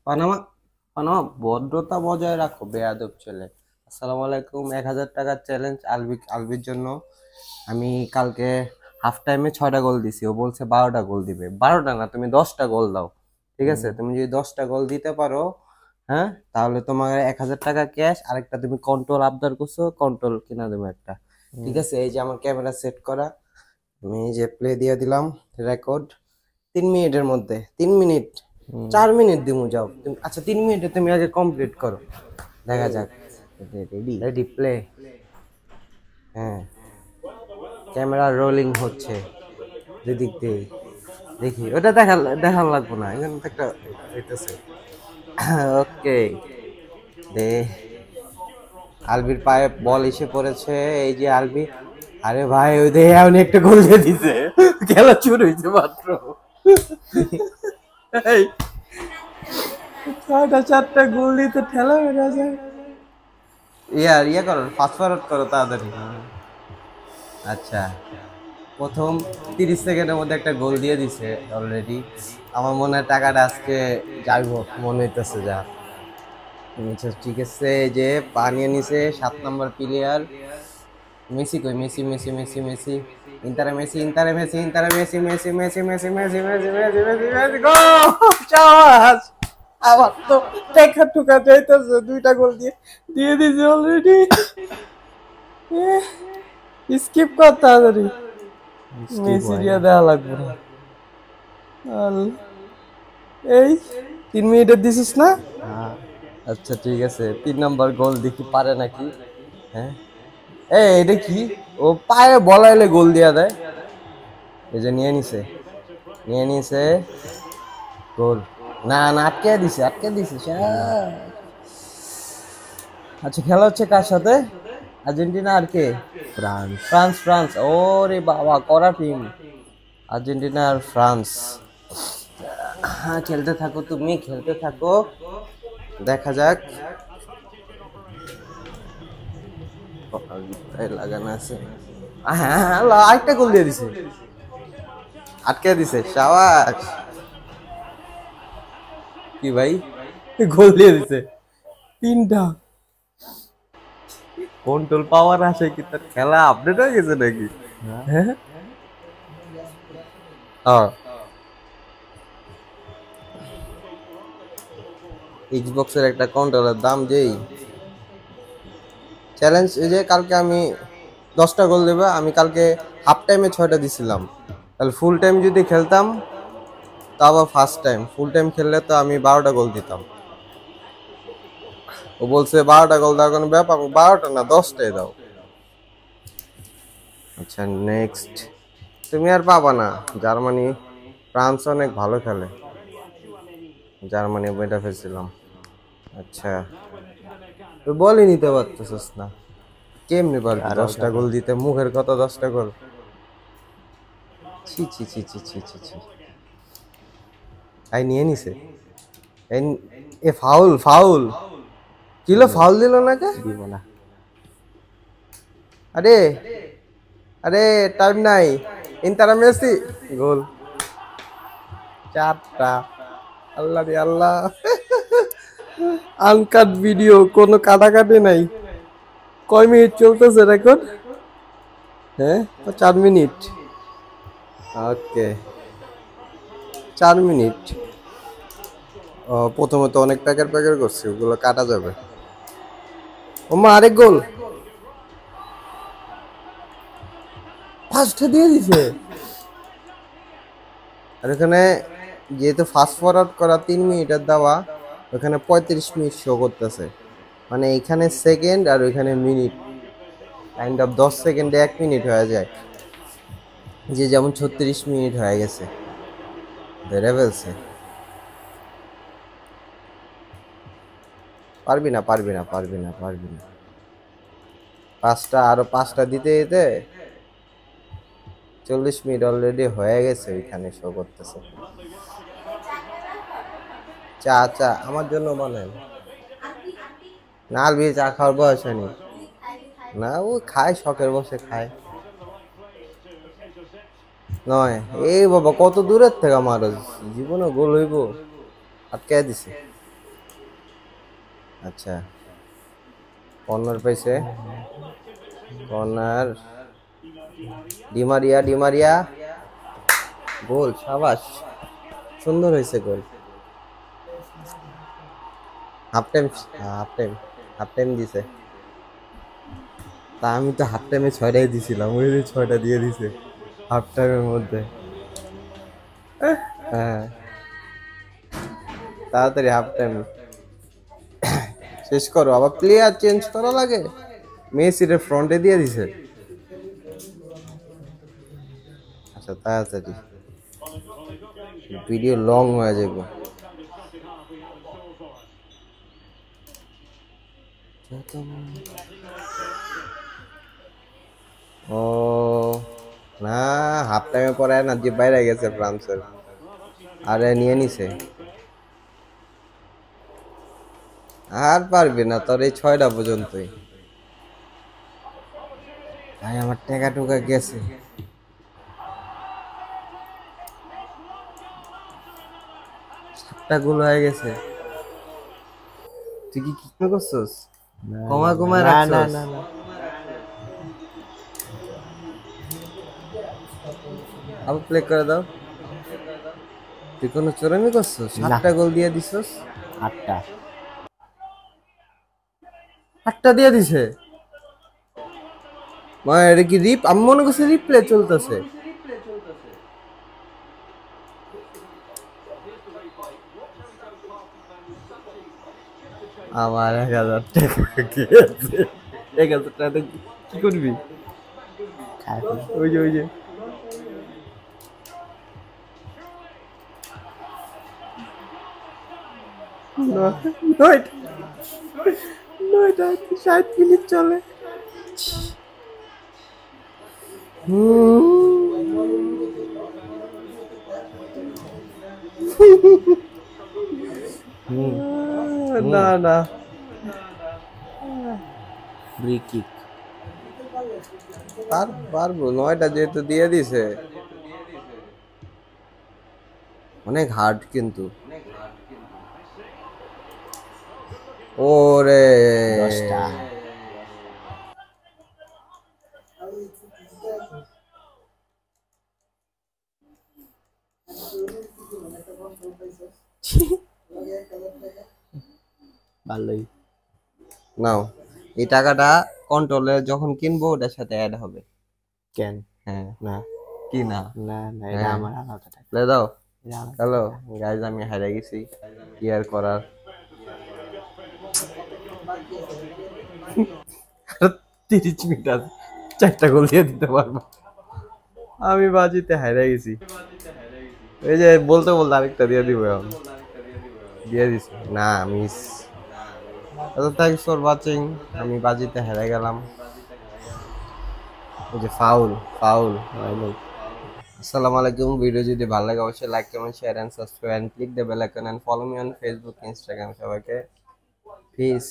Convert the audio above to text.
Panama Panama ভদ্রতা বজায় রাখো বেয়াদব ছেলে। আসসালামু আলাইকুম। 1,000 টাকার চ্যালেঞ্জ আলবির জন্য। আমি কালকে হাফ টাইমে 6টা গোল দিছি, ও বলছে 12টা গোল দিবে। 12টা না, তুমি 10টা গোল দাও। ঠিক আছে, তুমি যদি 10টা গোল দিতে পারো, হ্যাঁ, তাহলে তোমার 1,000 টাকা ক্যাশ, আরেকটা তুমি কন্ট্রোল আবদার করছো, কন্ট্রোল কিনা দেবো একটা। ঠিক আছে, এই যে আমার ক্যামেরা সেট করা, আমি এই যে প্লে দিয়ে দিলাম রেকর্ড। 3 মিনিটের মধ্যে, 3 মিনিট, 4 মিনিট দিমু, যাও তুমি। আচ্ছা, 3 মিনিটে তুমি আগে কমপ্লিট করো, দেখা যাক। রেডি। Ready, play. হ্যাঁ, ক্যামেরা রোলিং হচ্ছে যেদিক দিয়ে। দেখি ওটা দেখার লাগবো না, এখানে তো একটা হইতেছে। ওকে, দে। আলবির পায়ে বল এসে পড়েছে, এই যে আলবি। আরে ভাই, ওই দেখে এমন একটা গোল দিয়ে দিছে, খেলা শুরু হয়েছে মাত্র। এই 4টা গোল দিতে ঠেলা বেড়া যায়। ইয়া করো, ফাস্ট ফরওয়ার্ড করো তাড়াতাড়ি। আচ্ছা, প্রথম 30 সেকেন্ডের মধ্যে একটা গোল দিয়ে দিছে অলরেডি। আমার মনে হয় টাকাটা আজকে যাইব, মনে হইতেছে যা। আচ্ছা, ঠিক আছে, এই যে পানিয়ে নিছে 7 নম্বর প্লেয়ার। মেসি কই? মেসি মেসি মেসি মেসি, ইন্টারে মেসি, ইন্টারে মেসি, ইন্টারে Messi, Messi Messi Messi Messi Messi Messi Messi Messi, go! চাস! আবার তো টেকা টুকা যাইতেছে, 2টা গোল দিয়ে দিয়ে দিছে অলরেডি। স্কিপ কর তাড়াতাড়ি, স্কিপ মেসি হয় দিয়া না। দেওয়া লাগবে না। এই 3 মিনিটের দিছিস না? হ্যাঁ, আচ্ছা, ঠিক আছে, 3 নম্বর গোল দেখি পারে নাকি। হ্যাঁ, এটা কি? ও পায়ে বলাইলে গোল দিয়া দেয়। এই যে নিয়ে নিছে, নিয়ে নিছে, গোল। না না, আটকে দিছে, আটকে দিছে। আচ্ছা, খেলা হচ্ছে কার সাথে? আর্জেন্টিনা আর কে? ফ্রান্স। France, France. ওরে বাবা, কড়া টিম। আর্জেন্টিনা আর ফ্রান্স। হ্যাঁ, খেলতে থাকো, তুমি খেলতে থাকো, দেখা যাক। লাগানো আছে। হ্যাঁ হ্যাঁ, আরেকটা গোল দিয়ে দিছে, আটকে দিছে, সাবাস। কি ভাই, গোল দিয়ে দিছে 3টা। কন্ট্রোল পাওয়ার আসে কি তার খেলা আপডেট হয়ে গেছে নাকি? হ্যাঁ, হ্যাঁ, হ্যাঁ। এক্সবক্সের একটা কন্ট্রোলের দাম যেই। চ্যালেঞ্জ, এই যে কালকে আমি 10টা গোল দেবে, আমি কালকে হাফ টাইমে 6টা দিছিলাম। তাহলে ফুল টাইম যদি খেলতাম, তা আবার ফার্স্ট টাইম ফুল টাইম খেললে তো আমি 12টা গোল দিতাম। ও বলছে 12টা গোল দেওয়ার কোনো ব্যাপার, 12টা না, 10টাই দাও। আচ্ছা, নেক্সট। তুমি আর পাবা না। জার্মানি, ফ্রান্স অনেক ভালো খেলে। জার্মানি বইটা ফেলছিলাম। আচ্ছা, তুই বলই নিতে পারতেছিস না, কেমনি পারবি কারো 10টা গোল দিতে? মুখের কথা, 10টা গোল! ছি ছি ছি ছি ছি ছি ছি। এই নিয়ে নিছে। এই, এ ফাউল, ফাউল! কিলো ফাউল দিল না কে? দিব না। আরে, আরে, টাইম নাই। ইন্টার মেসি, গোল। 4টা। আল্লাহ রে আল্লাহ! আনকাট ভিডিও, কোনো কাটাকাটি নাই। কয় মিনিট চলতেছে রেকর্ড? হ্যাঁ, 4 মিনিট। ওকে, 4 মিনিট। প্রথমে তো অনেক প্যাকের প্যাকের করছি, ওগুলো কাটা যাবে। ওমা, আরেক গোল! ফার্স্টে দিয়ে দিছে। আর এখানে যেহেতু ফাস্ট ফরওয়ার্ড করা 3 মিনিটের দেওয়া, ওখানে 35 মিনিট শো করতেছে। মানে এখানে সেকেন্ড আর ওইখানে মিনিট, কাইন্ড অফ 10 সেকেন্ডে 1 মিনিট হয়ে যায়। যে যেমন 36 মিনিট হয়ে গেছে, ধরে ফেলছে। পারবি না, পারবি না, পারবি না, পারবি না। আরো 5টা দিতে দিতে 40 মিনিট অলরেডি হয়ে গেছে, ওইখানে শো করতেছে। চা, চা আমার জন্য বানান। না, আলবি চা খাওয়ার বয়স হয়নি। না, ও খায়, শখের বসে খায়। নয়, এই বাবা, কত দূরের থেকে মারো! জীবনে গোল হইব? আটকে দিছে। আচ্ছা কর্নার পাইছে, কর্নার, ডিমারিয়া, ডিমারিয়া, গোল, সাবাস, সুন্দর হয়েছে goal. Half time, half time, half time দিছে। তা আমি তো হাফ টাইমে 6টাই দিছিলাম, ওই যে 6টা দিয়ে দিছে হাফ টাইমের মধ্যে। হ্যাঁ তাড়াতাড়ি হাফ টাইম শেষ করো, আবার প্লেয়ার চেঞ্জ করা লাগে। মেসির ফ্রন্টে দিয়ে দিছে। আচ্ছা তাড়াতাড়ি, ভিডিও লং হয়ে যাবে। ও না, হাফ টাইমে পরে না যে বাইরে গেছে ফ্রান্সের, আরে নিয়ে নিছে। আর পারবি না তোর এই 6টা পর্যন্তই। ভাই আমার টাকা টুকা গেছে। সাতটা গোল হয়ে গেছে। তুই কি কিক করছিস? কমায় কমায় না না রাখছস? না না আবার প্লে করে দাও। তুই কোনো চোরামি করছিস? 7টা গোল দিয়ে দিছস। 8টা 8টা দিয়ে দিছে। মানে এটা কি আমি মনে করছি রিপ্লে চলতেছে। আমার 1000 টাকা গেছে। 1000 টাকা কি করবি? খাবি ওই যে ওই যে নয়টা, 60 মিনিট চলে। না না ফ্রি কিক পারবো, 9টা যেহেতু দিয়ে দিছে। অনেক হার্ড কিন্তু। ওরে 10টা ভালোই। নাও, এই টাকাটা কন্ট্রোলে যখন কিনবো ওটার সাথে অ্যাড হবে। কেন? হ্যাঁ না কি না? না না এটা হ্যাঁ। আমার আলাদা টাকা। লে দাও। এটা আলাদা হ্যালো টাকা। গাইজ, আমি হারিয়ে গেছি, কি আর করার। 30 মিনিট আছে, 4টা গোল দিয়ে দিতে পারবো। আমি বাজিতে হারিয়ে গেছি। এই যে বলতে বলতে আরেকটা দিয়ে দিব এখন। দিয়ে দিছি না, মিস। Thanks for watching. আমি বাজিতে হেরে গেলাম। ওই যে ফাউল, ফাউল। ভালোই। আসসালামু আলাইকুম। ভিডিও যদি ভালো লাগে অবশ্যই like, comment, share and subscribe and click the bell icon and follow me on Facebook, Instagram. সবাইকে পিস।